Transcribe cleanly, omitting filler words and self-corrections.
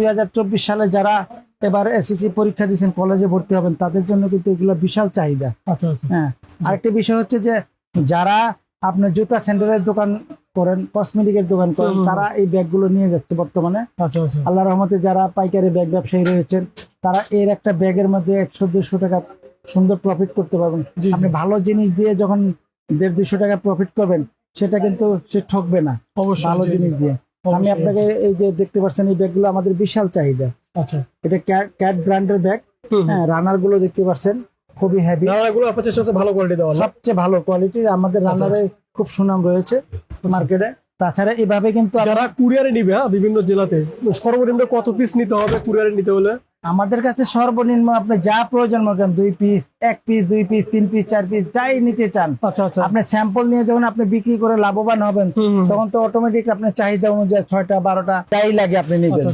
2024 সালে যারা এবার এসএসসি পরীক্ষা দিয়েছেন, কলেজে ভর্তি হবেন, তাদের জন্য কিন্তু এগুলো বিশাল চাহিদা। আচ্ছা আচ্ছা। হ্যাঁ, আরেকটা বিষয় হচ্ছে যে যারা আপনার জুতা স্যান্ডেলের দোকান করেন, কসমেটিকের দোকান করেন, তারা এই ব্যাগগুলো নিয়ে যাচ্ছে বর্তমানে। আচ্ছা আচ্ছা। আল্লাহর রহমতে যারা পাইকারি ব্যাগ ব্যবসায়ী রয়েছেন, তারা এর একটা ব্যাগের মধ্যে 100-150 টাকা সুন্দর প্রফিট করতে পারবেন। জি, জি। আপনি ভালো জিনিস দিয়ে যখন 150-200 টাকা প্রফিট করবেন, সেটা কিন্তু সে ঠকবে না অবশ্যই, ভালো জি, জি। জিনিস দিয়ে। আমি অবশ্যই, আপনাকে এই যে দেখতে পাচ্ছেন, এই ব্যাগগুলো আমাদের বিশাল চাহিদা। আচ্ছা। এটা ক্যাট ব্র্যান্ডের ব্যাগ। হ্যাঁ, রানার গুলো দেখতে পাচ্ছেন খুবই হেভি, রানারগুলো আপনার চেষ্টা হচ্ছে ভালো কোয়ালিটি দেওয়া না? সবচেয়ে ভালো কোয়ালিটির। আমাদের রানারের খুব সুনাম রয়েছে মার্কেটে। তাছাড়া এভাবে কিন্তু যারা কুরিয়ারে নিবে, হ্যাঁ, বিভিন্ন জেলাতে সর্বনিম্ন কত পিস নিতে হবে কুরিয়ারে নিতে হলে? আমাদের কাছে সর্বনিম্ন আপনি যা প্রয়োজন মনে করেন, 2 piece, 1 piece, 2 piece, 3 piece, 4 piece, যাই নিতে চান। আচ্ছা আচ্ছা। আপনি স্যাম্পল নিয়ে যখন আপনি বিক্রি করে লাভবান হবেন, তখন তো অটোমেটিক আপনার চাহিদা অনুযায়ী 6টা 12টা যাই লাগে আপনি নিবেন।